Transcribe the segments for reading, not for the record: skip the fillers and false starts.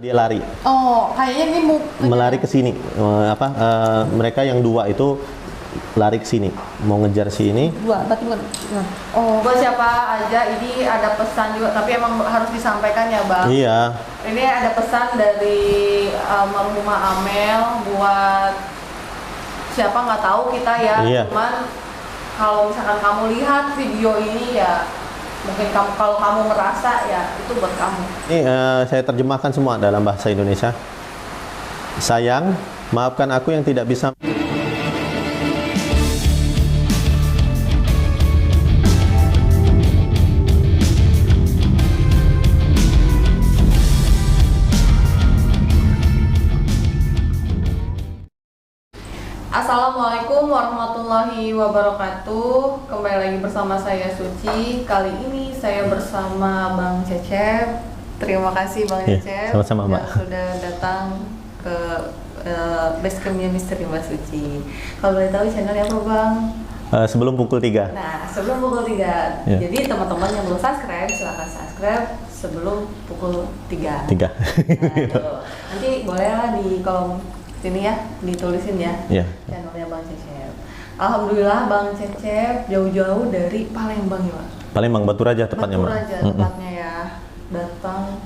Dia lari. Oh, kayaknya ini mau Melari ke sini. Mereka yang dua itu lari ke sini, mau ngejar si ini. dua, berarti bukan. Nah. Oh, buat siapa aja ini ada pesan juga, tapi emang harus disampaikan ya, Bang. Iya. Ini ada pesan dari almarhumah Amel buat siapa nggak tahu kita ya. Iya. Cuman kalau misalkan kamu lihat video ini ya mungkin kalau kamu merasa ya itu buat kamu. Ini saya terjemahkan semua dalam bahasa Indonesia. Sayang, maafkan aku yang tidak bisa. Assalamualaikum warahmatullahi wabarakatuh. Kembali lagi bersama saya Suci. Kali ini saya bersama Bang Cecep. Terima kasih Bang Cecep sama-sama, Mbak. yang sudah datang ke basecampnya Misteri Mbak Suci. Kalau boleh tahu channelnya apa Bang? Sebelum pukul 3. Nah, sebelum pukul 3. Ya. Jadi teman-teman yang belum subscribe, silahkan subscribe sebelum pukul 3. 3. Nah, tuh. Nanti boleh lah di kolom sini ya, ditulisin ya, Iya. channelnya Bang Cecep. Alhamdulillah Bang Cecep jauh-jauh dari Palembang ya Pak? Palembang, Baturaja tepatnya, Mbak. Baturaja tepatnya ya, datang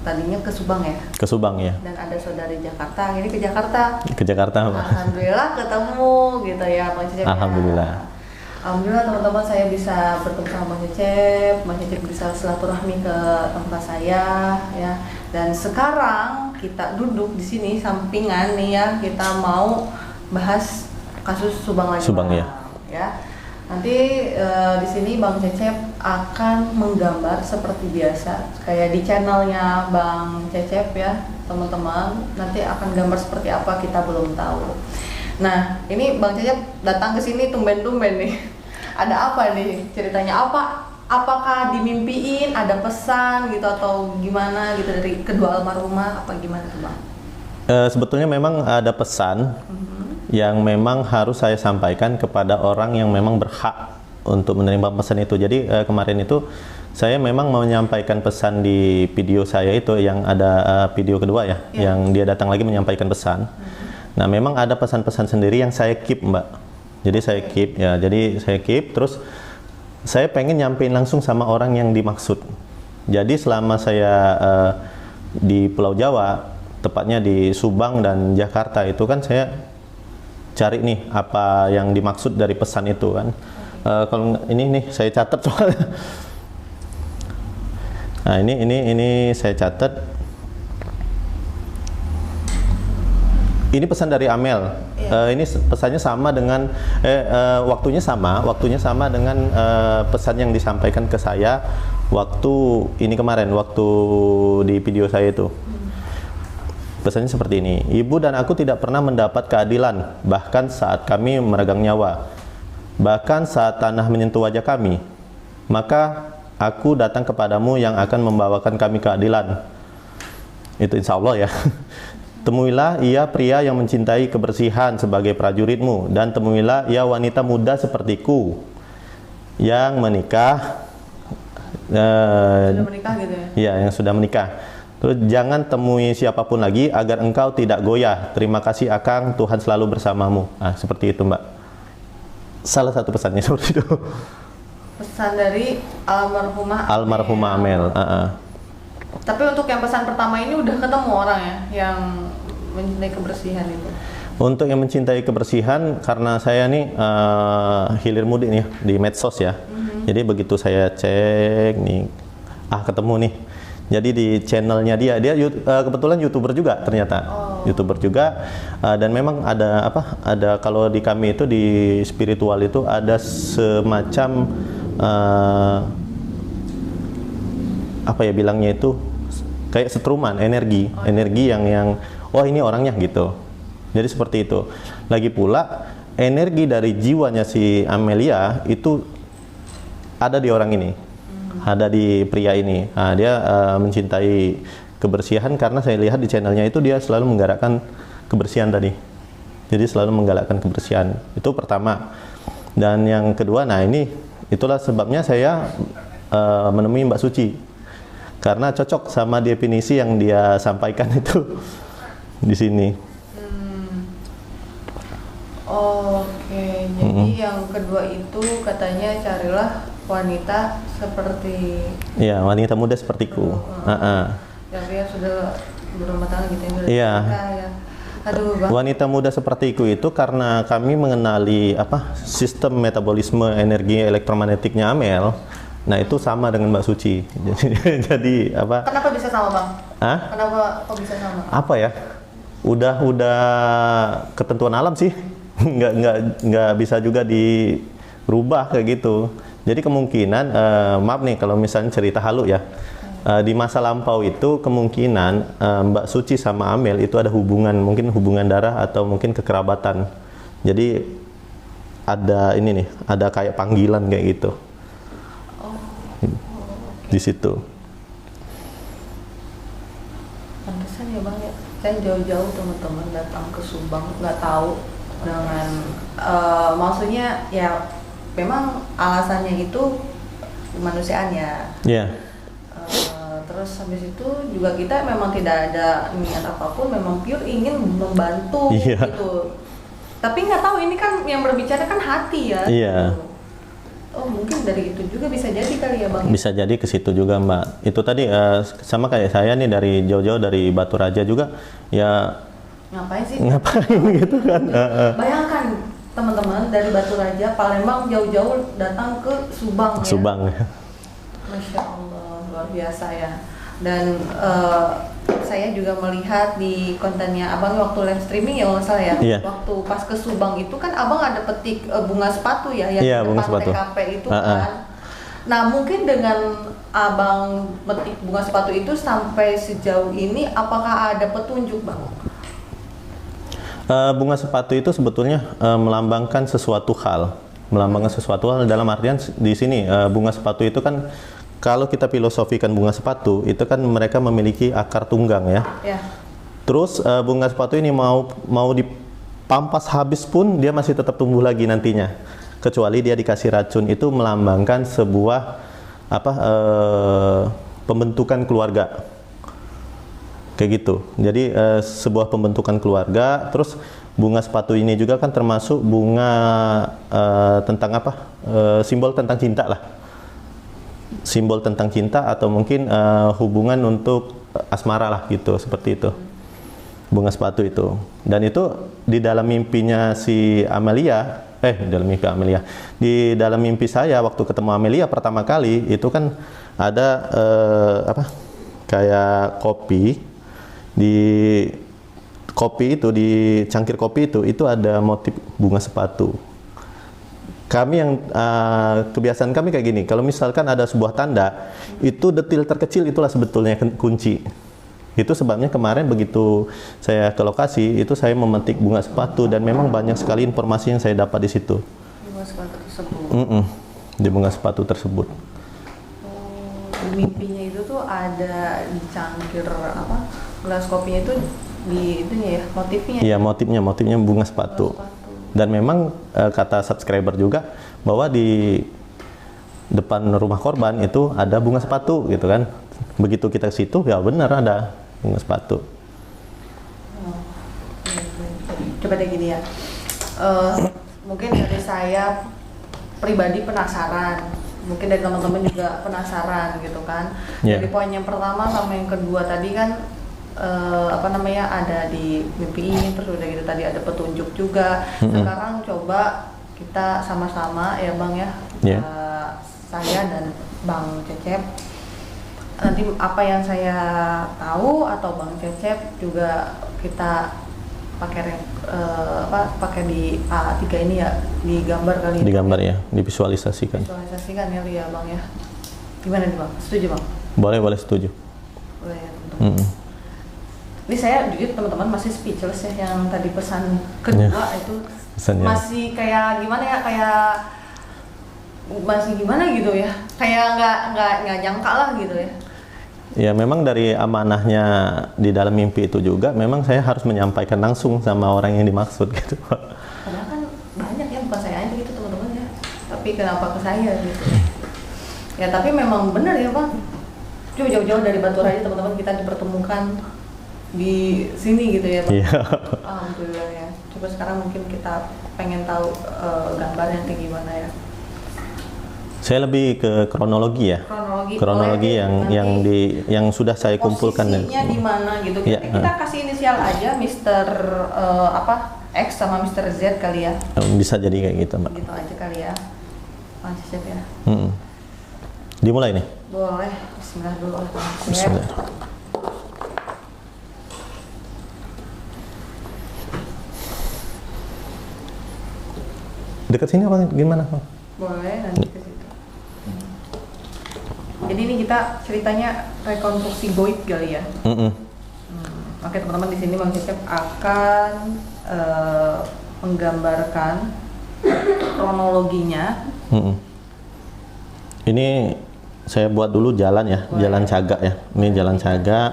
tadinya ke Subang ya? Ke Subang ya. Dan ada saudari Jakarta, ini ke Jakarta. Ke Jakarta, Mbak. Alhamdulillah ketemu gitu ya Bang Cecep. Alhamdulillah. Ya. Alhamdulillah teman-teman saya bisa bertemu sama Bang Cecep bisa silaturahmi ke tempat saya ya. Dan sekarang kita duduk di sini sampingan nih ya, kita mau bahas kasus Subang lagi. Subang ya. Ya. Nanti di sini Bang Cecep akan menggambar seperti biasa kayak di channelnya Bang Cecep ya, teman-teman. Nanti akan gambar seperti apa kita belum tahu. Nah, ini Bang Cecep datang ke sini tumben-tumben nih. Ada apa nih ceritanya? Apakah dimimpiin, ada pesan gitu atau gimana gitu dari kedua almarhumah, apa gimana tuh Bang? Sebetulnya memang ada pesan yang memang harus saya sampaikan kepada orang yang memang berhak untuk menerima pesan itu. Jadi kemarin itu saya memang mau menyampaikan pesan di video saya itu yang ada video kedua ya, yang dia datang lagi menyampaikan pesan. Nah, memang ada pesan-pesan sendiri yang saya keep, Mbak. Jadi saya keep ya, terus saya pengen nyampein langsung sama orang yang dimaksud. Jadi selama saya di Pulau Jawa, tepatnya di Subang dan Jakarta itu kan saya cari nih apa yang dimaksud dari pesan itu kan. Kalau ini nih saya catat soalnya. Nah, ini saya catat. Ini pesan dari Amel. Ini pesannya sama dengan waktunya sama dengan pesan yang disampaikan ke saya waktu ini kemarin, waktu di video saya itu. Pesannya seperti ini. Ibu dan aku tidak pernah mendapat keadilan, bahkan saat kami meregang nyawa, bahkan saat tanah menyentuh wajah kami. Maka aku datang kepadamu yang akan membawakan kami keadilan. Itu insya Allah ya. Temuilah ia pria yang mencintai kebersihan sebagai prajuritmu, dan temuilah ia wanita muda sepertiku yang menikah. Sudah menikah gitu ya? Iya, yang sudah menikah. Terus jangan temui siapapun lagi agar engkau tidak goyah. Terima kasih Akang, Tuhan selalu bersamamu. Nah, seperti itu Mbak. Salah satu pesannya seperti itu. Pesan dari Almarhumah Amel. Tapi untuk yang pesan pertama ini udah ketemu orang ya yang mencintai kebersihan itu? Untuk yang mencintai kebersihan, karena saya nih hilir mudik nih di medsos ya. Jadi begitu saya cek nih, ketemu nih. Jadi di channelnya dia kebetulan YouTuber juga ternyata. YouTuber juga, dan memang ada kalau di kami itu di spiritual itu ada semacam apa ya bilangnya itu, kayak setruman energi yang oh ini orangnya gitu. Jadi seperti itu. Lagi pula energi dari jiwanya si Amelia itu ada di orang ini, ada di pria ini. Nah, dia mencintai kebersihan karena saya lihat di channelnya itu dia selalu menggerakkan kebersihan tadi. Jadi selalu menggalakkan kebersihan. Itu pertama. Dan yang kedua, nah itulah sebabnya saya menemui Mbak Suci. karena cocok sama definisi yang dia sampaikan itu di sini. Oke, jadi yang kedua itu katanya carilah wanita seperti Iya, wanita muda sepertiku. yang sudah berumah tangga gitu yang sudah Iya. menikah ya. Aduh, Bang. Wanita muda sepertiku itu karena kami mengenali sistem metabolisme energi elektromagnetiknya Amel. Nah, itu sama dengan Mbak Suci. Jadi apa? Kenapa bisa sama, Bang? Hah? Kenapa kok bisa sama? Apa ya? Udah ketentuan alam sih. nggak bisa juga dirubah kayak gitu. Jadi kemungkinan maaf nih kalau misalnya cerita halu ya. Di masa lampau itu kemungkinan Mbak Suci sama Amel itu ada hubungan, mungkin hubungan darah atau mungkin kekerabatan. Jadi ada ini nih, ada kayak panggilan kayak gitu. Di situ. Pantesan ya, Bang ya. Saya jauh-jauh teman-teman datang ke Subang, nggak tahu dengan maksudnya ya memang alasannya itu kemanusiaan ya. Iya. Terus habis itu juga kita memang tidak ada niat apapun, memang pure ingin membantu gitu. Tapi nggak tahu ini kan yang berbicara kan hati ya. Iya. Gitu. Oh mungkin dari itu juga bisa jadi kali ya, Bang. Bisa jadi ke situ juga, Mbak. Itu tadi sama kayak saya nih dari jauh-jauh dari Batu Raja juga ya. Ngapain sih? Ngapain gitu kan? Bayangkan teman-teman dari Batu Raja, Palembang jauh-jauh datang ke Subang ya. Subang. Masya Allah, luar biasa ya. Dan saya juga melihat di kontennya Abang waktu live streaming ya, nggak salah ya. Iya. Waktu pas ke Subang itu kan Abang ada petik bunga sepatu ya, yang Iya, di bunga depan sepatu. TKP itu kan. Nah mungkin dengan Abang petik bunga sepatu itu sampai sejauh ini, apakah ada petunjuk, Bang? Bunga sepatu itu sebetulnya melambangkan sesuatu hal. Melambangkan sesuatu hal dalam artian di sini bunga sepatu itu kan kalau kita filosofikan bunga sepatu itu kan mereka memiliki akar tunggang ya. Ya. Terus bunga sepatu ini mau dipampas habis pun dia masih tetap tumbuh lagi nantinya. Kecuali dia dikasih racun, itu melambangkan sebuah pembentukan keluarga. Kayak gitu. Jadi sebuah pembentukan keluarga. Terus bunga sepatu ini juga kan termasuk bunga tentang simbol tentang cinta lah. Simbol tentang cinta atau mungkin hubungan untuk asmara lah gitu, seperti itu. Bunga sepatu itu. Dan itu di dalam mimpinya si Amelia, di dalam mimpi saya waktu ketemu Amelia pertama kali itu kan ada kayak kopi di cangkir kopi itu ada motif bunga sepatu. Kami yang kebiasaan kami kayak gini, kalau misalkan ada sebuah tanda, itu detil terkecil itulah sebetulnya kunci. Itu sebabnya kemarin begitu saya ke lokasi, itu saya memetik bunga sepatu dan memang banyak sekali informasi yang saya dapat di situ. Bunga sepatu tersebut. Di bunga sepatu tersebut. Di mimpinya itu tuh ada di cangkir gelas kopinya itu di itunya ya, motifnya. Iya, motifnya bunga sepatu. Dan memang kata subscriber juga bahwa di depan rumah korban itu ada bunga sepatu gitu kan. Begitu kita ke situ ya benar ada bunga sepatu. Coba deh gini ya. Mungkin dari saya pribadi penasaran. Mungkin dari teman-teman juga penasaran gitu kan. Yeah. Dari poin yang pertama sama yang kedua tadi kan ada di mimpi ini, terus udah gitu tadi ada petunjuk juga. Sekarang coba kita sama-sama ya Bang ya, saya dan Bang Cecep, nanti apa yang saya tahu atau Bang Cecep juga kita pakai di A3 ini ya, digambar kali ya. Digambar ya, divisualisasikan. Visualisasikan ya Bang ya. Gimana nih Bang? Setuju Bang? Boleh setuju. Boleh ya teman-teman. Ini saya jujur teman-teman masih speechless ya, yang tadi pesan kedua itu pesannya masih kayak gimana ya, masih gimana gitu ya, kayak nggak nyangka lah gitu ya. Ya memang dari amanahnya di dalam mimpi itu juga memang saya harus menyampaikan langsung sama orang yang dimaksud gitu. Padahal kan banyak ya, bukan saya aja gitu teman-teman ya, tapi kenapa ke saya gitu. Ya tapi memang benar ya Bang. Coba jauh-jauh dari Batu Raja teman-teman, kita dipertemukan di sini gitu ya Bang. Iya. Alhamdulillah ya. Coba sekarang mungkin kita pengen tahu gambarnya kayak gimana ya. Saya lebih ke kronologi ya. Kronologi boleh, yang sudah saya kumpulkan. Posisinya di mana gitu. Ya, Kita kasih inisial aja Mr. X sama Mr. Z kali ya. Bisa jadi kayak gitu, Mbak. Gitu aja kali ya. Bang Cecep ya. Dimulai nih. Boleh. Bismillah dulu. Bismillah. Dekat sini apa gimana? Boleh nanti ke situ. Jadi ini kita ceritanya rekonstruksi goib kali ya. Oke teman-teman, di sini Bang Cecep akan menggambarkan kronologinya. Ini saya buat dulu jalan ya, jalan Cagak ya. Ini jalan Cagak.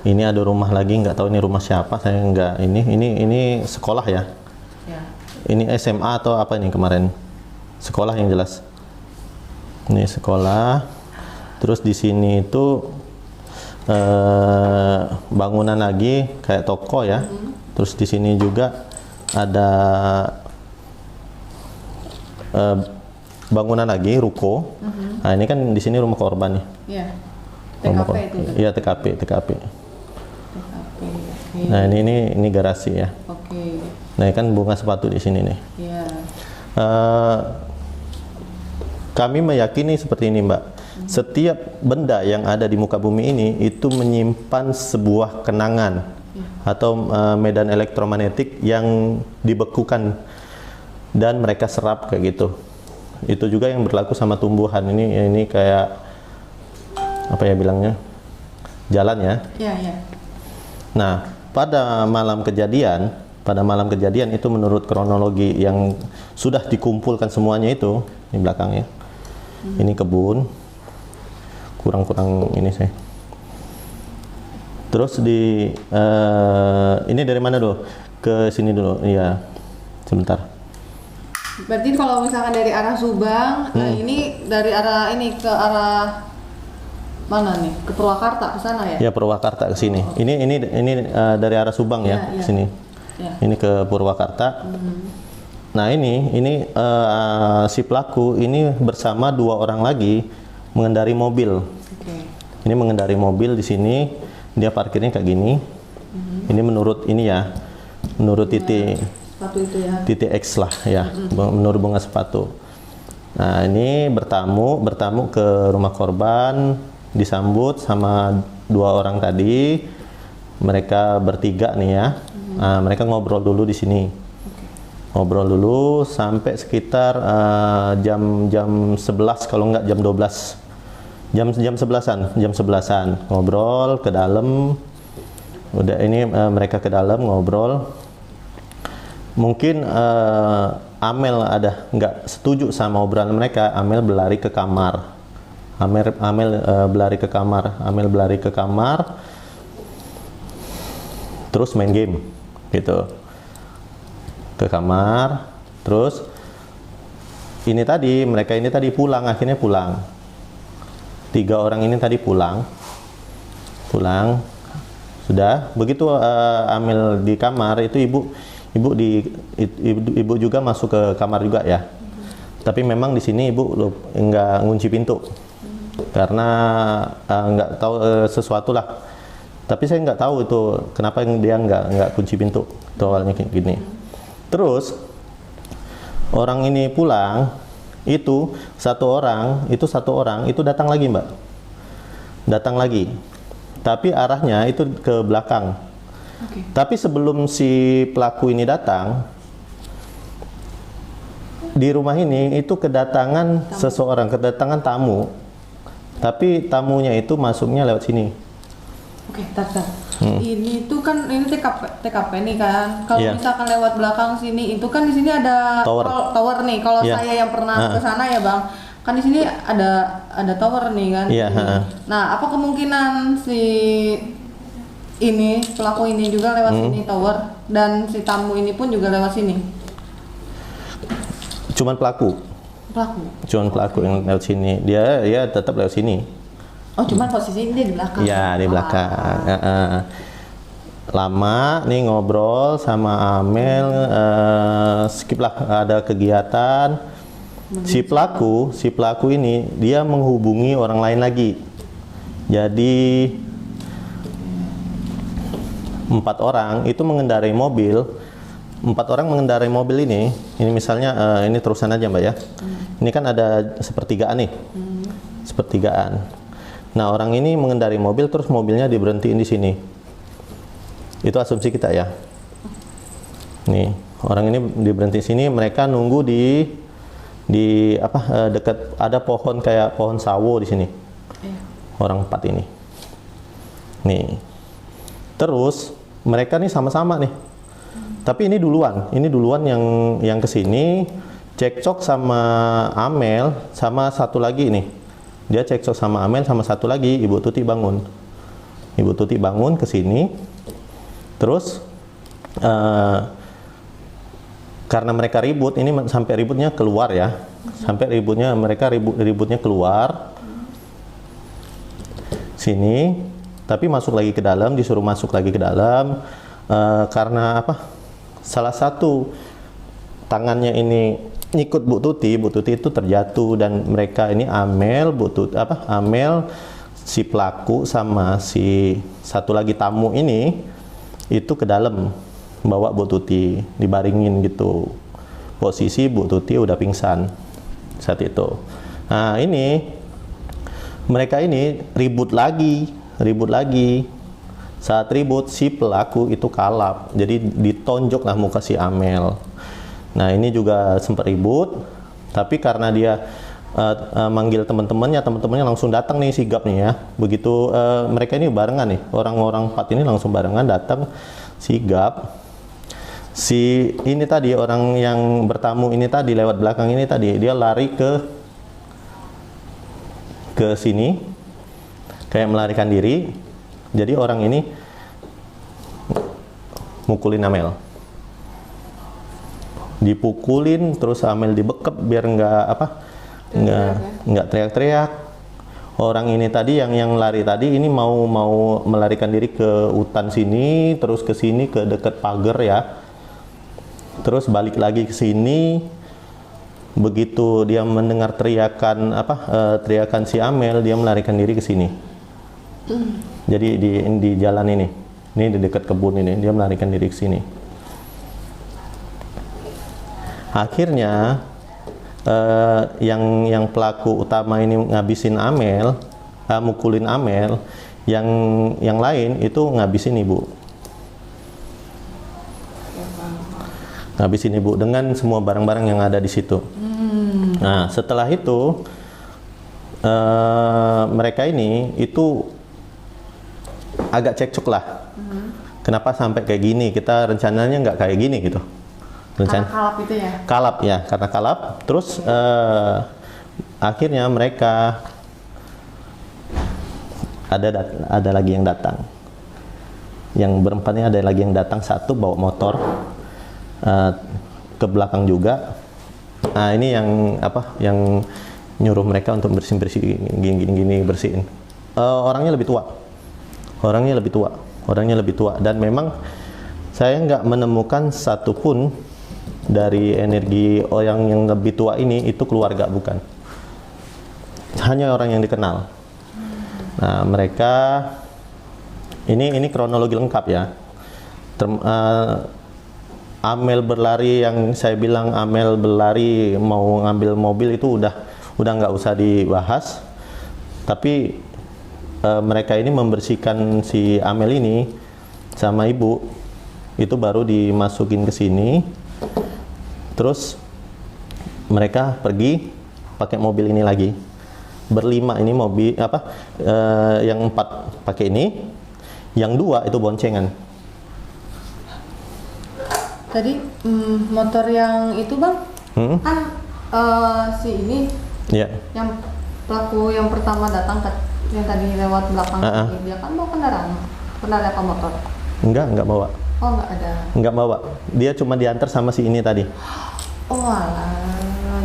Ini ada rumah lagi, nggak tahu ini rumah siapa. Saya nggak ini sekolah ya. Ini SMA atau apa ini kemarin? Sekolah yang jelas. Ini sekolah. Terus di sini itu bangunan lagi kayak toko ya. Terus di sini juga ada bangunan lagi ruko. Nah ini kan di sini rumah korban nih. Iya. TKP itu. Iya TKP. Nah ini garasi ya. Oke. Nah kan bunga sepatu di sini nih. Iya. Kami meyakini seperti ini Mbak. Setiap benda yang ada di muka bumi ini itu menyimpan sebuah kenangan atau medan elektromagnetik yang dibekukan dan mereka serap kayak gitu. Itu juga yang berlaku sama tumbuhan. Ini kayak apa ya bilangnya, jalan ya. Iya. Nah pada malam kejadian itu menurut kronologi yang sudah dikumpulkan semuanya itu di belakangnya. Ini kebun, kurang ini saya. Terus ini dari mana dulu? Ke sini dulu, iya. Sebentar. Berarti kalau misalkan dari arah Subang, ini dari arah ini ke arah mana nih? Ke Purwakarta ke sana ya? Ya Purwakarta ke sini. Ini dari arah Subang ya ke sini. Ya. Ini ke Purwakarta. Nah ini si pelaku ini bersama 2 orang lagi mengendari mobil. Ini mengendari mobil di sini, dia parkirnya kayak gini. Ini menurut ini ya, menurut titik sepatu itu ya. Titik X lah ya, menurut bunga sepatu. Nah ini bertamu ke rumah korban, disambut sama 2 orang tadi. Mereka bertiga nih ya. Nah, mereka ngobrol dulu di sini. Ngobrol dulu sampai sekitar jam 11 kalau nggak jam 12. Jam 11-an ngobrol ke dalam. Udah ini mereka ke dalam ngobrol. Mungkin Amel ada nggak setuju sama obrolan mereka. Amel berlari ke kamar. Amel berlari ke kamar. Terus main game gitu. Ke kamar. Terus mereka ini tadi pulang, akhirnya pulang. 3 orang ini tadi pulang. Sudah begitu Amel di kamar itu ibu juga masuk ke kamar juga ya. Tapi memang di sini ibu nggak ngunci pintu karena nggak tahu sesuatu lah. Tapi saya nggak tahu itu kenapa dia nggak kunci pintu. Itu awalnya kayak gini. Terus orang ini pulang itu satu orang itu datang lagi Mbak. Datang lagi. Tapi arahnya itu ke belakang. Tapi sebelum si pelaku ini datang, di rumah ini itu kedatangan tamu. Tapi tamunya itu masuknya lewat sini. Oke, tar. Ini tuh kan ini TKP nih kan. Kalau misalkan lewat belakang sini itu kan di sini ada tower nih. Kalau saya yang pernah ke sana ya, Bang. Kan di sini ada tower nih kan. Nah, apa kemungkinan si pelaku ini juga lewat sini tower dan si tamu ini pun juga lewat sini? Cuman pelaku yang lewat sini. Dia tetap lewat sini. Oh, cuman posisinya dia di belakang. Iya, di belakang. Lama nih ngobrol sama Amel, skip lah, ada kegiatan. Si pelaku ini dia menghubungi orang lain lagi. Jadi 4 orang itu mengendarai mobil. 4 orang mengendarai mobil ini misalnya ini terusan aja Mbak ya. Ini kan ada sepertigaan nih. Sepertigaan. Nah, orang ini mengendarai mobil terus mobilnya diberhentiin di sini. Itu asumsi kita ya. Nih, orang ini diberhenti sini, mereka nunggu di apa dekat ada pohon kayak pohon sawo di sini. Orang 4 ini. Nih. Terus mereka nih sama-sama nih. Tapi ini duluan yang kesini cekcok sama Amel sama satu lagi nih. Dia cekcok sama Amel sama satu lagi, Ibu Tuti bangun. Ibu Tuti bangun ke sini. Terus karena mereka ribut, ini sampai ributnya keluar ya. Sampai mereka ributnya keluar. Sini, tapi masuk lagi ke dalam, disuruh masuk lagi ke dalam. Karena apa? Salah satu tangannya ini ngikut Bu Tuti itu terjatuh dan mereka ini Amel, Amel, si pelaku sama si satu lagi tamu ini itu ke dalam bawa Bu Tuti, dibaringin gitu. Posisi Bu Tuti udah pingsan saat itu. Nah, ini mereka ini ribut lagi. Saat ribut si pelaku itu kalap. Jadi ditonjok lah muka si Amel. Nah, ini juga sempat ribut, tapi karena dia manggil teman-temannya langsung datang nih sigap nih ya. Begitu mereka ini barengan nih, orang-orang 4 ini langsung barengan datang sigap. Si ini tadi orang yang bertamu ini tadi lewat belakang ini tadi, dia lari ke sini kayak melarikan diri. Jadi orang ini mukulin Amel. Dipukulin terus Amel dibekep biar nggak teriak-teriak. Orang ini tadi yang lari tadi ini mau melarikan diri ke hutan sini, terus ke sini ke dekat pagar ya. Terus balik lagi ke sini. Begitu dia mendengar teriakan teriakan si Amel, dia melarikan diri ke sini. Jadi di jalan ini di dekat kebun ini dia melarikan diri ke sini. Akhirnya yang pelaku utama ini ngabisin Amel, mukulin Amel, yang lain itu ngabisin Ibu. Ngabisin Ibu dengan semua barang-barang yang ada di situ. Nah, setelah itu mereka ini itu agak cekcok lah. Kenapa sampai kayak gini? Kita rencananya nggak kayak gini gitu. Karena kalap itu ya? Kalap ya, karena kalap. Terus akhirnya mereka ada lagi yang datang. Yang berempatnya ada lagi yang datang, satu bawa motor ke belakang juga. Nah, ini yang nyuruh mereka untuk bersih gini bersihin. Orangnya lebih tua dan memang saya nggak menemukan satupun dari energi orang yang lebih tua ini itu keluarga, bukan, hanya orang yang dikenal. Nah, mereka ini kronologi lengkap ya. Amel berlari, yang saya bilang Amel berlari mau ngambil mobil itu udah nggak usah dibahas. Tapi mereka ini membersihkan si Amel ini sama Ibu itu baru dimasukin ke sini. Terus mereka pergi pakai mobil ini lagi. Berlima ini mobil yang 4 pakai ini, yang 2 itu boncengan. Tadi motor yang itu Bang, kan si ini yang pelaku yang pertama datang yang tadi lewat belakang dia kan bawa kendaraan apa motor? Enggak bawa. Oh, enggak ada. Enggak bawa. Dia cuma diantar sama si ini tadi. Oh alah,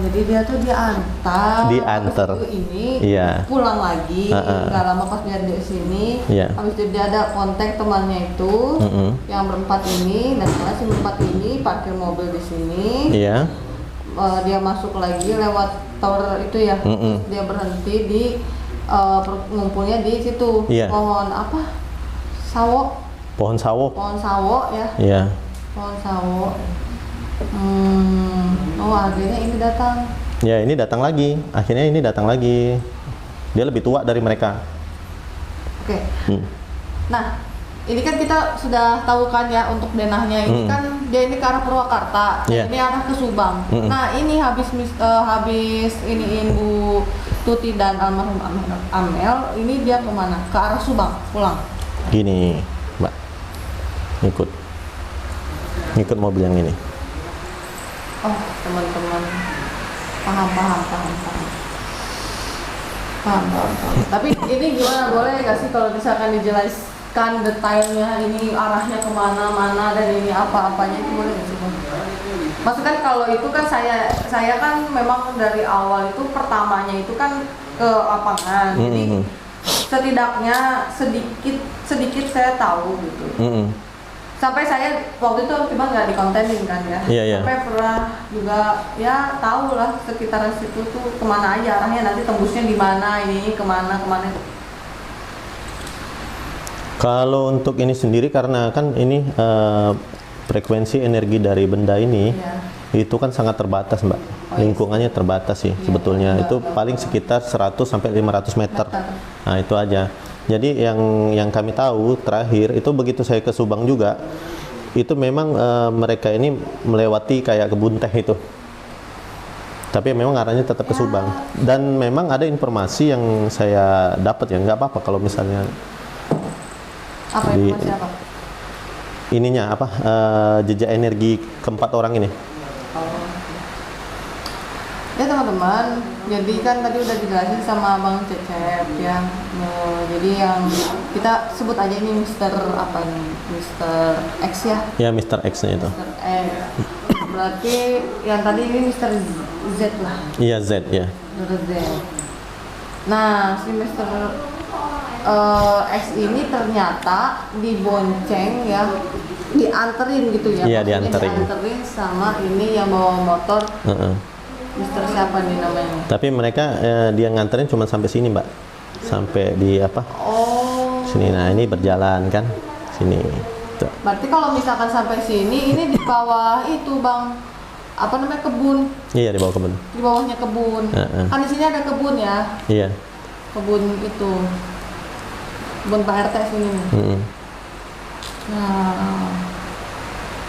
jadi dia tuh diantar habis itu ini Iya. pulang lagi, nggak lama pas dia di sini, Iya. habis itu dia ada kontak temannya itu yang berempat ini, dan karena si berempat ini parkir mobil di sini, Iya. dia masuk lagi lewat tower itu ya, terus dia berhenti di ngumpulnya di situ, Iya. pohon apa, Pohon sawo. pohon sawo ya, Iya. pohon sawo. Oh, akhirnya ini datang. Ya, ini datang lagi. Akhirnya ini datang lagi. Dia lebih tua dari mereka. Oke. Nah, ini kan kita sudah tahu kan ya untuk denahnya ini kan dia ini ke arah Purwakarta, Yeah. ini arah ke Subang. Nah, ini habis iniin Bu Tuti dan almarhum Amel, ini dia kemana? Ke arah Subang, pulang. Gini, Mbak. Ngikut mobil yang ini. Oh, teman-teman. Paham. Tapi ini gimana, boleh nggak sih kalau misalkan dijelaskan detailnya ini arahnya kemana-mana dan ini apa-apanya, itu boleh nggak sih, Bang? Maksudnya kalau itu kan saya kan memang dari awal itu pertamanya itu kan ke lapangan, jadi setidaknya sedikit saya tahu gitu. Sampai saya waktu itu cuma nggak dikontenin kan ya, Iya. sampai pernah juga ya tahu lah sekitaran situ tuh kemana aja arahnya, nanti tembusnya di mana, ini kemana. Kalau untuk ini sendiri, karena kan ini frekuensi energi dari benda ini itu kan sangat terbatas, Mbak. Lingkungannya terbatas sih sebetulnya. Itu paling sekitar 100 sampai 500 meter. Nah, itu aja. Jadi yang kami tahu terakhir itu begitu saya ke Subang juga, itu memang mereka ini melewati kayak kebun teh itu. Tapi memang arahnya tetap ke Subang. Dan memang ada informasi yang saya dapat, ya nggak apa-apa kalau misalnya Informasi apa? Ininya apa, jejak energi keempat orang ini. Ya teman-teman, jadi kan tadi udah dijelasin sama Bang Cecep ya. Jadi yang kita sebut aja ini Mister apa nih? Mister X ya? Ya, Mr. X-nya itu. Mister X. Berarti yang tadi ini Mister Z lah. Iya, Z ya. Mister Z. Nah, si Mister X ini ternyata dibonceng ya, dianterin gitu ya. Iya, Maksudnya dianterin sama ini yang bawa motor. Mister siapa nih namanya? Tapi mereka dia nganterin cuma sampai sini, Mbak. Sampai di apa? Oh. Sini. Nah, ini berjalan kan. Sini. Tuh. Berarti kalau misalkan sampai sini, ini di bawah itu, Bang. Apa namanya, kebun? Iya, di bawah kebun. Di bawahnya kebun. Kan di sini ada kebun ya. Iya. Kebun itu. Kebun Pak RT sini. Nah.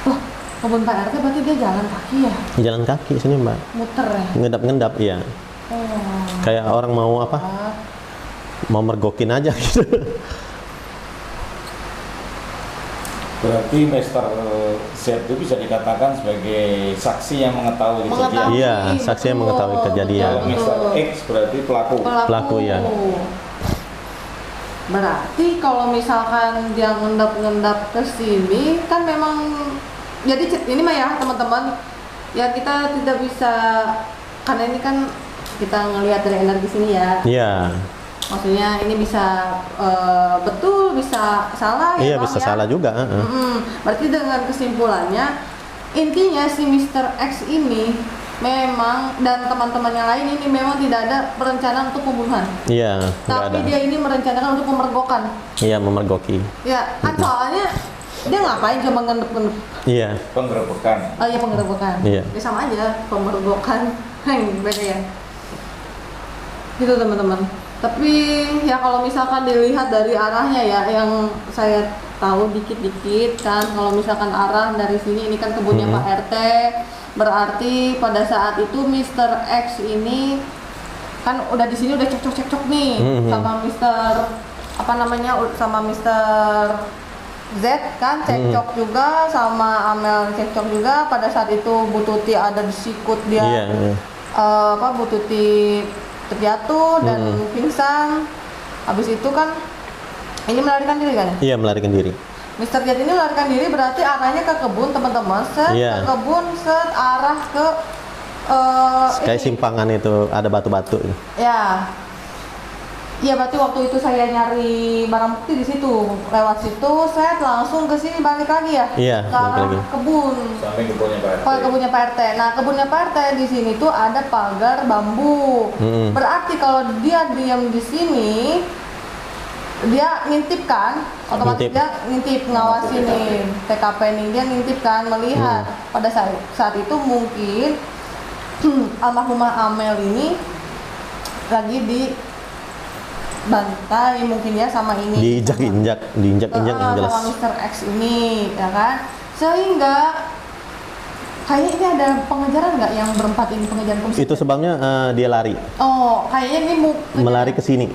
Wah, kebun Pak RT berarti dia jalan kaki ya? Jalan kaki sini, Mbak. Muter ya? Ngendap-ngendap, iya. Oh. Kayak orang mau apa? Mau mergokin aja gitu. Berarti Mr. Z itu bisa dikatakan sebagai saksi yang mengetahui kejadian. Iya, saksi yang mengetahui kejadian. Kalau Mr. X berarti pelaku. Pelaku, ya. Berarti kalau misalkan dia ngendap-ngendap ke sini kan memang, jadi ini mah ya teman-teman, ya kita tidak bisa, karena ini kan kita ngelihat dari energi sini ya. Iya. Maksudnya ini bisa betul, bisa salah ya. Iya, Bang, bisa ya? salah juga. Berarti dengan kesimpulannya, intinya si Mr. X ini memang dan teman-teman yang lain ini memang tidak ada perencanaan untuk pembunuhan. Iya, nggak Tapi ada. dia ini merencanakan untuk memergokan. Iya, memergoki. Ya, kan soalnya dia ngapain cuma ngendep-ngendep? Iya. Penggerebekan. Oh iya, penggerbekan. Iya. Ya sama aja, pemergokan. Beda ya. Gitu teman-teman. Tapi ya kalau misalkan dilihat dari arahnya ya, yang saya tahu dikit-dikit kan, kalau misalkan arah dari sini ini kan kebunnya Pak RT, berarti pada saat itu Mr. X ini kan udah di sini udah cekcok-cekcok nih sama Mr. apa namanya, sama Mr. Z kan cekcok juga, sama Amel cekcok juga. Pada saat itu Bu Tuti ada di sikut dia. Iya. Bu Tuti terjatuh dan pingsan. Habis itu kan ini melarikan diri kan ya? Iya, melarikan diri. Mr. Jet ini melarikan diri berarti arahnya ke kebun teman-teman, Iya. ke kebun, arah ke Kayak ini. simpangan itu ada batu-batu. Ya, iya berarti waktu itu saya nyari barang bukti di situ. Lewat situ saya langsung ke sini balik lagi ya. Iya, ke balik arah lagi. kebun. Sampai kebunnya Pak RT. Oh, kebunnya Pak RT. Nah, kebunnya Pak RT di sini tuh ada pagar bambu. Berarti kalau dia diam di sini, dia ngintip kan? Otomatis Ngintip. dia ngintip, ngawasin nih TKP nih, dia ngintip kan, melihat. Pada saat itu mungkin almarhumah Amel ini lagi di bantai mungkin ya sama ini, Diinjak-injak yang jelas. sama Mr. X ini, ya kan? Sehingga kayaknya ini ada pengejaran nggak yang berempat ini, pengejaran polisi? Itu sebabnya dia lari, Oh, kayaknya ini melari ke sini.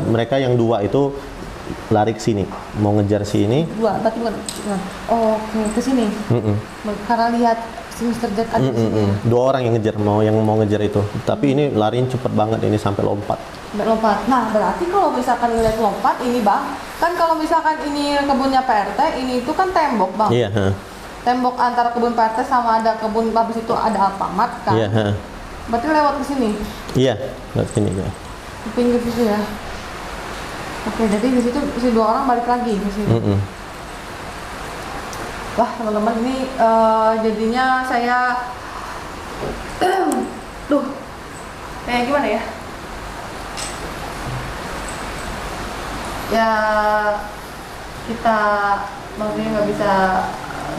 Mereka yang dua itu lari ke sini, mau ngejar si ini. dua, berarti bukan? Nah, oh, oke, ke sini. Karena lihat si Mr. Z ada di sini. Dua orang yang ngejar, yang mau ngejar itu. Tapi ini larinya cepet banget, ini sampai lompat. Lompat. Nah, berarti kalau misalkan ngeliat lompat ini bang, kan kalau misalkan ini kebunnya PRT, ini itu kan tembok bang. Iya. Tembok antara kebun PRT sama ada kebun, habis itu ada Alfamart kan. Iya. Berarti lewat ke sini, Iya, lewat sini ya. di pinggir situ ya. Oke, jadi di situ si dua orang balik lagi ke sini. Wah teman-teman, ini jadinya saya, duh, kayak gimana ya? Ya kita maksudnya nggak bisa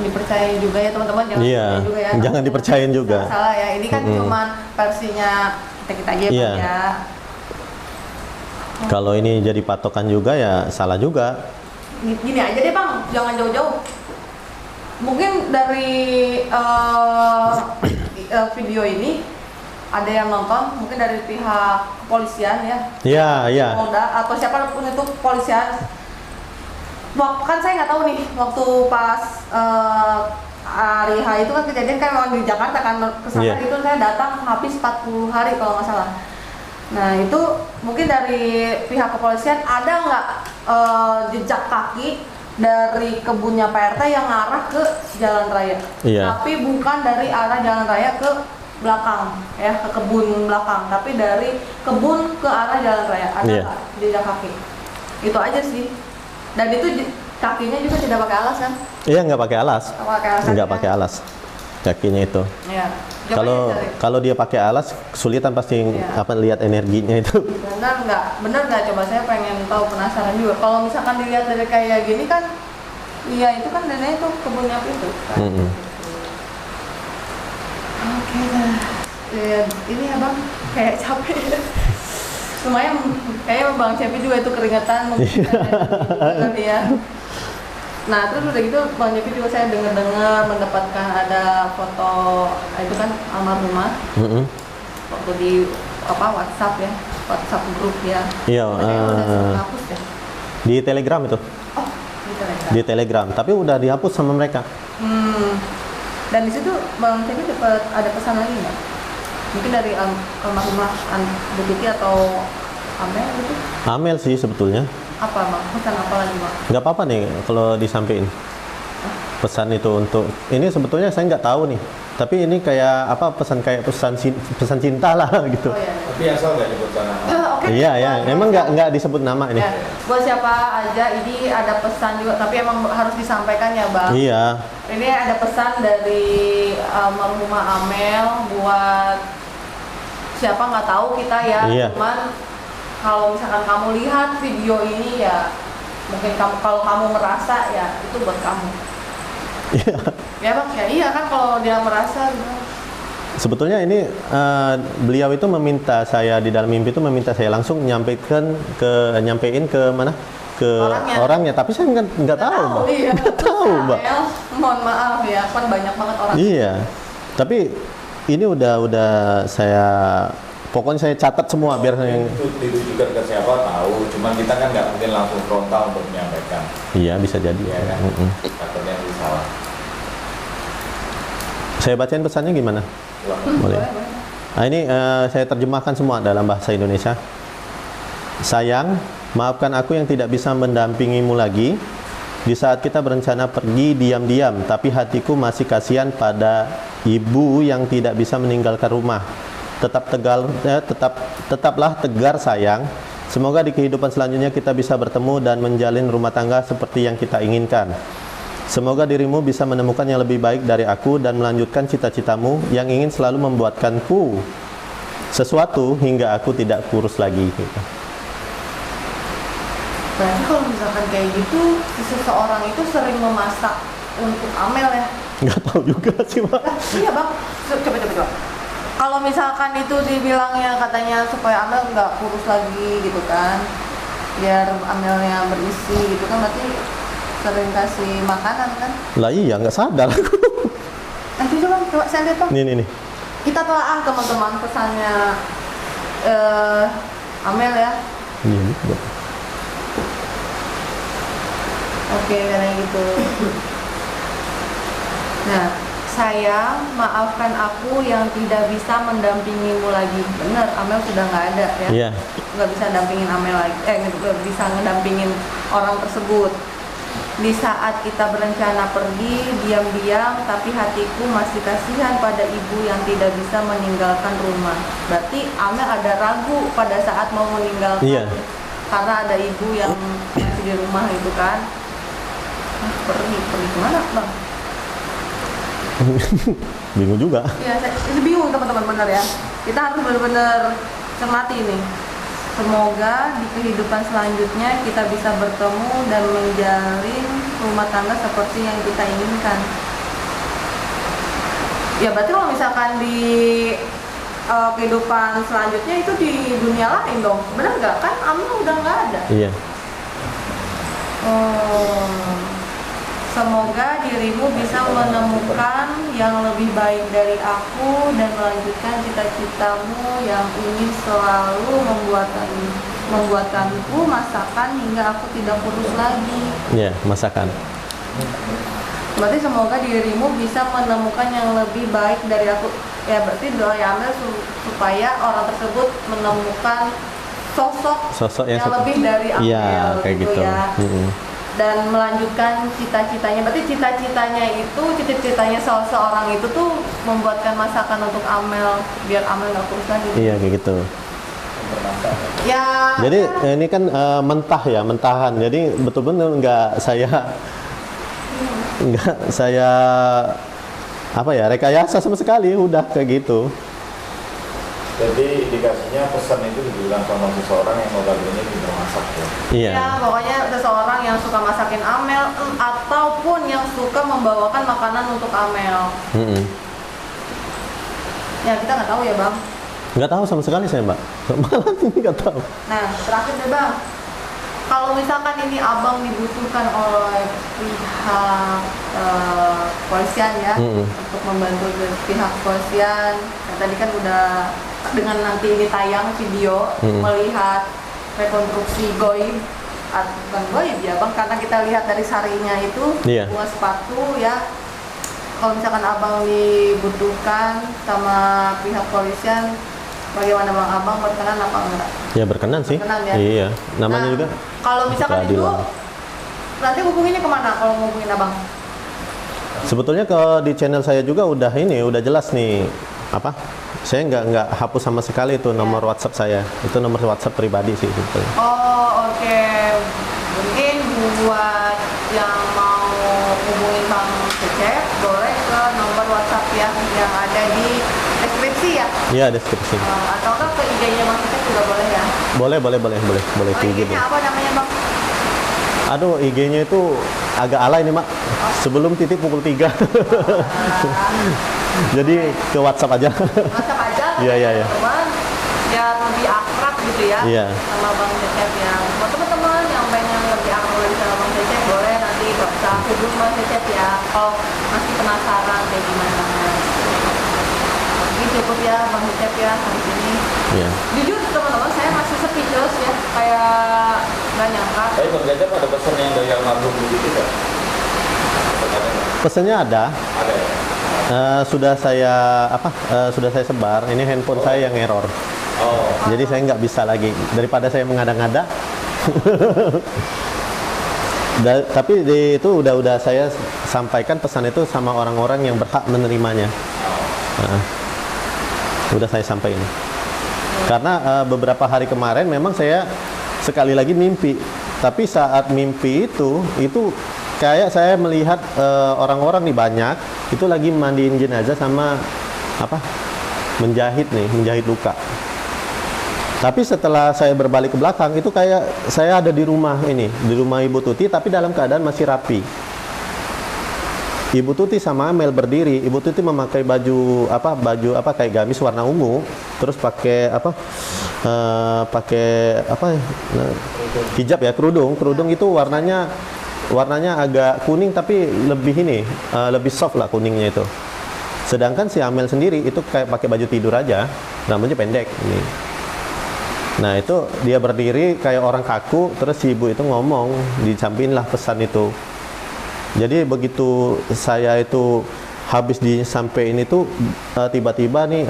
dipercaya juga ya teman-teman, jangan Iya, percaya juga ya. jangan dipercayain juga. Salah ya, ini kan cuman versinya kita aja ya, Iya. Bang, ya. Kalau ini jadi patokan juga ya salah juga. Gini aja deh bang, jangan jauh-jauh. Mungkin dari video ini ada yang nonton, mungkin dari pihak kepolisian ya, Iya, iya. Polda atau siapapun itu kepolisian. Kan saya nggak tahu nih waktu pas hari H itu kan kejadian kan memang di Jakarta kan, kesana Iya. itu saya datang habis 40 hari kalau nggak salah. Nah itu mungkin dari pihak kepolisian ada nggak jejak kaki dari kebunnya Pak RT yang arah ke jalan raya, Iya. tapi bukan dari arah jalan raya ke belakang ya, ke kebun belakang, tapi dari kebun ke arah jalan raya ada Iya. nggak jejak kaki? Itu aja sih. Dan itu kakinya juga tidak pakai alas kan? Iya, nggak pakai alas. Nggak pakai alas. Nggak pakai alas kakinya itu. Ya. Kalau dia pakai alas kesulitan pasti Iya. lihat energinya itu. Benar nggak? Coba saya pengen tahu, penasaran juga. Kalau misalkan dilihat dari kayak gini kan, iya itu kan dananya itu kebunnya itu kan. Oke dah. Ya, ini ya bang, kayak capek. Lumayan, kayaknya bang Cepi juga itu keringetan mungkin ya. Nah terus udah gitu bang Cepi juga saya dengar mendapatkan ada foto itu kan almarhumah waktu di WhatsApp ya, WhatsApp grup ya. Iya. Udah hapus ya. Di Telegram itu. Oh, di Telegram. Di Telegram, tapi udah dihapus sama mereka. Dan di situ bang Cepi dapat ada pesan lagi nggak? Mungkin dari almarhumah Bu Tuti atau Amel gitu? Amel sih sebetulnya. Apa bang? Pesan apa lagi bang? Nggak apa-apa nih kalau disampaikan pesan itu untuk ini, sebetulnya saya nggak tahu nih, tapi ini kayak pesan cinta lah gitu. Oh, iya. Tapi asal nggak nyebut nama. Oke. Iya ya, emang nggak disebut nama ini. Ya, buat siapa aja ini ada pesan juga, tapi emang harus disampaikan ya bang. Iya. Ini ada pesan dari almarhumah Amel buat siapa nggak tahu kita ya. Iya. Cuman kalau misalkan kamu lihat video ini ya, mungkin kalau kamu merasa ya itu buat kamu. Iya. Ya bang, ya iya kan kalau dia merasa gitu. Sebetulnya ini beliau itu meminta saya di dalam mimpi itu meminta saya langsung nyampein ke mana? Ke orangnya, tapi saya nggak tahu, Mbak. Iya. Nggak tahu, Mbak. Amel, mohon maaf ya, kan banyak banget orang. Iya. Tapi ini udah saya pokoknya saya catat semua biar saya Itu ditujukan ke siapa tahu, cuman kita kan nggak mungkin langsung frontal untuk menyampaikan. Iya, bisa jadi. Iya kan? Takutnya itu salah. Saya bacain pesannya gimana? Boleh. Nah, ini saya terjemahkan semua dalam bahasa Indonesia. Sayang, maafkan aku yang tidak bisa mendampingimu lagi. Di saat kita berencana pergi diam-diam, tapi hatiku masih kasihan pada ibu yang tidak bisa meninggalkan rumah. Tetaplah tegar sayang. Semoga di kehidupan selanjutnya kita bisa bertemu dan menjalin rumah tangga seperti yang kita inginkan. Semoga dirimu bisa menemukan yang lebih baik dari aku dan melanjutkan cita-citamu yang ingin selalu membuatkanku sesuatu hingga aku tidak kurus lagi. Berarti kalau misalkan kayak gitu, si seseorang itu sering memasak untuk Amel ya? Nggak tahu juga sih, Mbak. Iya bang, coba. Kalau misalkan itu dibilangnya katanya supaya Amel nggak kurus lagi gitu kan, biar Amelnya berisi gitu kan, berarti sering kasih makanan kan? Lah iya, nggak sadar aku. Nanti coba saya lihat bang. Nih. Kita telah teman-teman pesannya Amel ya. Ini. Oke, kayak gitu. Nah, sayang, maafkan aku yang tidak bisa mendampingimu lagi. Bener, Amel sudah nggak ada ya. Iya. Nggak bisa dampingin Amel lagi. Nggak bisa ngedampingin orang tersebut. Di saat kita berencana pergi diam-diam, tapi hatiku masih kasihan pada ibu yang tidak bisa meninggalkan rumah. Berarti Amel ada ragu pada saat mau meninggalkan. Iya. Karena ada ibu yang masih di rumah itu kan. Pergi kemana bang? Bingung juga. Ya, saya bingung teman-teman bener ya. Kita harus benar-benar cermati ini. Semoga di kehidupan selanjutnya kita bisa bertemu dan menjalin rumah tangga seperti yang kita inginkan. Ya berarti kalau misalkan di kehidupan selanjutnya itu di dunia lain dong, benar nggak? Kan Amel udah nggak ada. Iya. Semoga dirimu bisa menemukan yang lebih baik dari aku dan melanjutkan cita-citamu yang ingin selalu membuatkanku masakan hingga aku tidak kurus lagi. Iya, masakan. Berarti semoga dirimu bisa menemukan yang lebih baik dari aku. Ya berarti doa Amel supaya orang tersebut menemukan sosok yang lebih dari Amel. Iya, kayak gitu. Ya. Dan melanjutkan cita-citanya. Berarti cita-citanya seorang itu tuh membuatkan masakan untuk Amel biar Amel nggak kurus lagi. Iya, kayak gitu. Ya. Jadi ini kan mentahan. Jadi betul-betul nggak saya rekayasa sama sekali, udah kayak gitu. Jadi indikasinya pesan itu dibilang sama seseorang yang notabene pintar masak ya. Iya. Ya, pokoknya seseorang yang suka masakin Amel ataupun yang suka membawakan makanan untuk Amel. Ya, kita nggak tahu ya, Bang. Nggak tahu sama sekali saya, Mbak. Malah nggak tahu. Nah, terakhir deh, Bang. Kalau misalkan ini Abang dibutuhkan oleh pihak kepolisian ya, untuk membantu pihak kepolisian. Nah, tadi kan udah dengan nanti ini tayang video melihat rekonstruksi goib, bukan goib ya Bang, karena kita lihat dari sarinya itu bunga sepatu ya. Kalau misalkan Abang dibutuhkan sama pihak kepolisian, bagaimana Bang? Abang berkenan apa enggak? Ya berkenan sih. Berkenan, ya? Iya. Namanya juga. Kalau misalkan itu, nanti hubunginnya kemana kalau ngubungin Abang? Sebetulnya di channel saya juga udah jelas nih saya nggak hapus sama sekali itu nomor WhatsApp saya. Itu nomor WhatsApp pribadi sih sebetulnya. Oh oke. Mungkin buat yang mau hubungin Bang Cecep boleh ke nomor WhatsApp yang ada di deskripsi ya? Iya, deskripsi. Atau ke IG-nya Bang Cecep juga boleh ya? Boleh IG-nya apa namanya Bang? Aduh, IG-nya itu agak alay nih, Mak. Sebelum titik pukul 3. Jadi ke WhatsApp aja. WhatsApp aja. Iya. Teman, biar lebih akrab gitu ya. Iya. Sama Bang Cecep ya. Buat teman-teman yang pengen lebih akrab lagi sama Bang Cecep, boleh nanti bisa hubungi Bang Cecep ya. Kalau masih penasaran kayak gimana. Ini cukup ya Bang Cecep ya hari ini. Iya. Jujur teman-teman, saya masih speechless ya, kayak nggak nyangka. Tapi Bang Cecep ada pesan yang dari almarhum gitu nggak? Pesannya ada. Ada ya? Sudah saya sebar. Ini handphone saya yang error. Jadi saya nggak bisa lagi. Daripada saya mengada-ngada. Tapi itu udah saya sampaikan pesan itu sama orang-orang yang berhak menerimanya. Udah saya sampaikan. Karena beberapa hari kemarin memang saya sekali lagi mimpi. Tapi saat mimpi itu kayak saya melihat orang-orang nih banyak itu lagi mandiin jenazah sama menjahit luka. Tapi setelah saya berbalik ke belakang itu kayak saya ada di rumah Ibu Tuti, tapi dalam keadaan masih rapi. Ibu Tuti sama Amel berdiri. Ibu Tuti memakai baju kayak gamis warna ungu, terus pakai hijab ya, kerudung itu warnanya agak kuning tapi lebih soft lah kuningnya itu. Sedangkan si Amel sendiri itu kayak pakai baju tidur aja, rambutnya pendek ini. Nah itu dia berdiri kayak orang kaku, terus si ibu itu ngomong, disampaikan lah pesan itu. Jadi begitu saya itu habis disampaikan itu tiba-tiba nih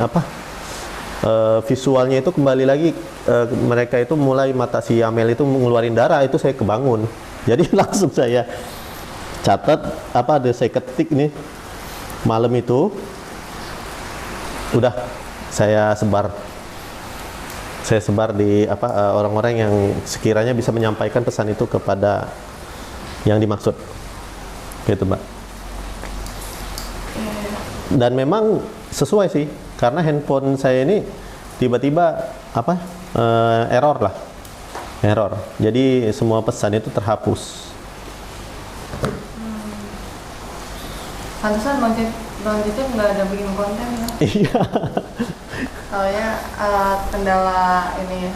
visualnya itu kembali lagi, mereka itu mulai mata si Amel itu mengeluarin darah, itu saya kebangun. Jadi langsung saya catat saya ketik nih malam itu, udah saya sebar di orang-orang yang sekiranya bisa menyampaikan pesan itu kepada yang dimaksud, gitu Mbak. Dan memang sesuai sih, karena handphone saya ini tiba-tiba error. Jadi semua pesan itu terhapus. Pantesan Bang Cecep nggak ada bikin konten ya? Iya. Soalnya kendala ini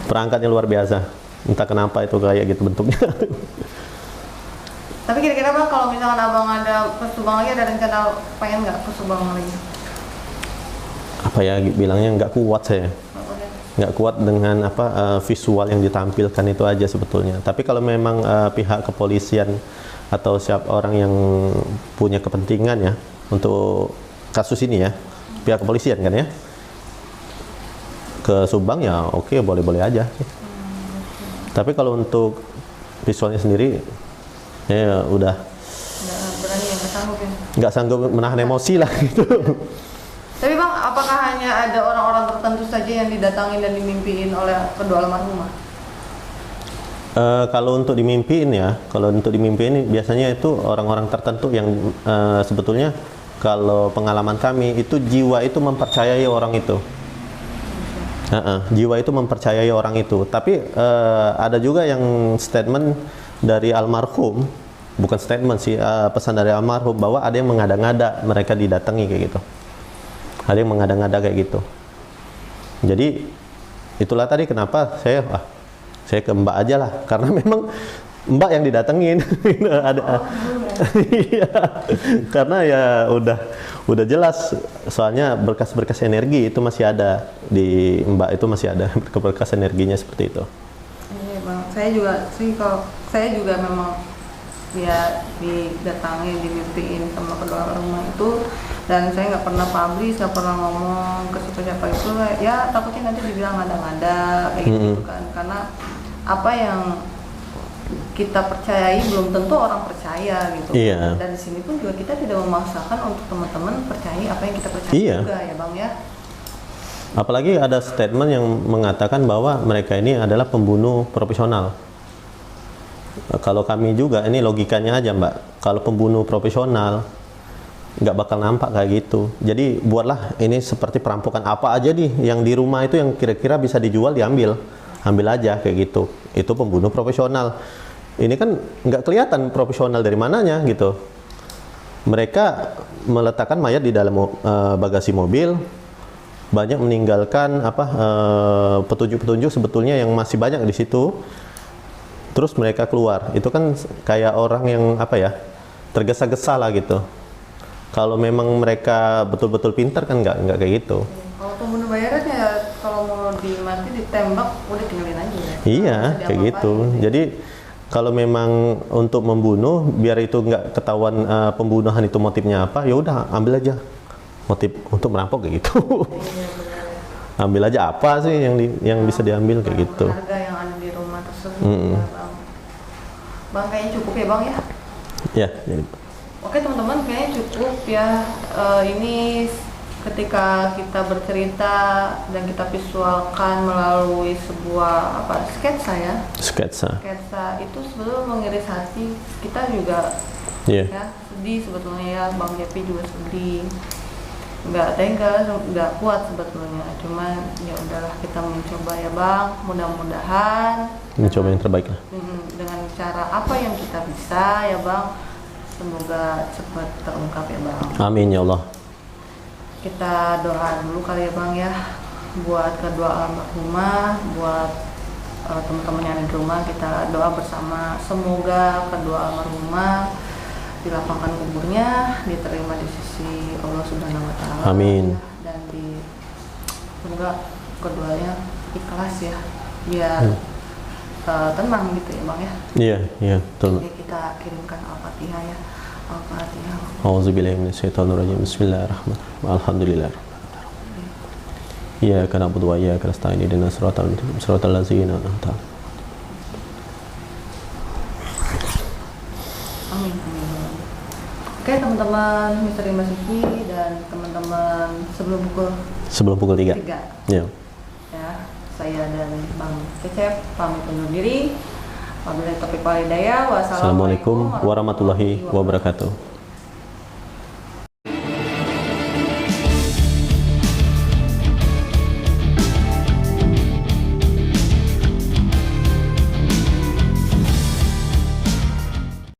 perangkatnya luar biasa, entah kenapa itu kayak gitu bentuknya. Tapi kira-kira Bang, kalau misalkan Abang ada ke Subang lagi, ada rencana pengen nggak ke Subang lagi? Bilangnya nggak kuat saya, nggak kuat dengan visual yang ditampilkan itu aja sebetulnya. Tapi kalau memang pihak kepolisian atau siapa orang yang punya kepentingan ya untuk kasus ini ya, pihak kepolisian kan ya, ke Subang ya oke, boleh-boleh aja. Tapi kalau untuk visualnya sendiri ya udah berani ya, nggak sanggup menahan emosi lah gitu. Tapi Bang, apakah hanya ada orang-orang tertentu saja yang didatangin dan dimimpiin oleh kedua almarhumah? Kalau untuk dimimpiin biasanya itu orang-orang tertentu yang sebetulnya kalau pengalaman kami itu jiwa itu mempercayai orang itu. Jiwa itu mempercayai orang itu. Tapi ada juga yang statement dari almarhum, bukan statement sih, pesan dari almarhum bahwa ada yang mengada-ngada mereka didatangi kayak gitu. Ada yang mengada-ngada kayak gitu. Jadi itulah tadi kenapa saya ke Mbak aja lah, karena memang Mbak yang didatengin. Iya, karena ya udah jelas, soalnya berkas-berkas energi itu masih ada di Mbak, itu masih ada berkas energinya seperti itu. Iya Bang, saya juga memang ya didatangi, dimimpiin sama kedua rumah itu, dan saya nggak pernah publish, nggak pernah ngomong ke siapa-siapa itu, ya takutnya nanti dibilang ngada-ngada kayak gitu kan, karena apa yang kita percayai belum tentu orang percaya gitu. Iya. Dan di sini pun juga kita tidak memaksakan untuk teman-teman percaya apa yang kita percaya juga ya Bang ya. Apalagi ada statement yang mengatakan bahwa mereka ini adalah pembunuh profesional. Kalau kami juga, ini logikanya aja Mbak, kalau pembunuh profesional nggak bakal nampak kayak gitu. Jadi buatlah ini seperti perampokan apa aja nih yang di rumah itu yang kira-kira bisa dijual, ambil aja kayak gitu. Itu pembunuh profesional. Ini kan nggak kelihatan profesional dari mananya gitu. Mereka meletakkan mayat di dalam bagasi mobil, banyak meninggalkan petunjuk-petunjuk sebetulnya yang masih banyak di situ. Terus mereka keluar. Itu kan kayak orang yang tergesa-gesa lah gitu. Kalau memang mereka betul-betul pintar kan nggak kayak gitu. Kalau pembunuh bayaran ya kalau mau dimati ditembak udah tinggalin aja ya. Iya, kayak gitu. Jadi kalau memang untuk membunuh, biar itu nggak ketahuan pembunuhan itu motifnya apa, ya udah ambil aja motif untuk merampok kayak gitu. Iya, ambil aja apa sih yang bisa diambil kayak gitu. Harga yang ada di rumah tersebut. Ya, Bang. Bang kayaknya cukup ya Bang ya. Ya, jadi Oke teman-teman, kayaknya cukup ya. Ini ketika kita bercerita dan kita visualkan melalui sebuah sketsa ya. sketsa. Sketsa itu sebetulnya mengiris hati kita juga. Iya. Ya, sedih sebetulnya ya. Bang Jepi juga sedih. Nggak tega, nggak kuat sebetulnya. Cuma ya udahlah, kita mencoba ya Bang. Mudah-mudahan Mencoba yang terbaik lah. dengan cara apa yang kita bisa ya Bang, semoga cepat terungkap ya Bang. Amin ya Allah. Kita doa dulu kali ya Bang ya, buat kedua almarhumah, buat teman-teman yang ada di rumah. Kita doa bersama, semoga kedua almarhumah dilapangkan kuburnya, diterima di sisi Allah Subhanahu wa Ta'ala. Amin. Dan semoga keduanya ikhlas ya, biar tenang gitu ya Bang ya. Iya, iya, betul. Jadi kita kirimkan Al-Fatihah ya. Al-Fatihah. A'udzubillahi minasyaitonirrajim. Bismillahirrahmanirrahim. Alhamdulillah. Iyyaka na'budu wa iyyaka nasta'in. Ihdinas siratal mustaqim. Siratal ladzina an'amta 'alaihim. Amin. Oke teman-teman Misteri Mas Iki dan teman-teman sebelum pukul 3. 3 Ya. ya, saya dan Bang Cecep pamit undur diri. Wabillahi taufiq wal hidayah. Wassalamualaikum Assalamualaikum warahmatullahi wabarakatuh.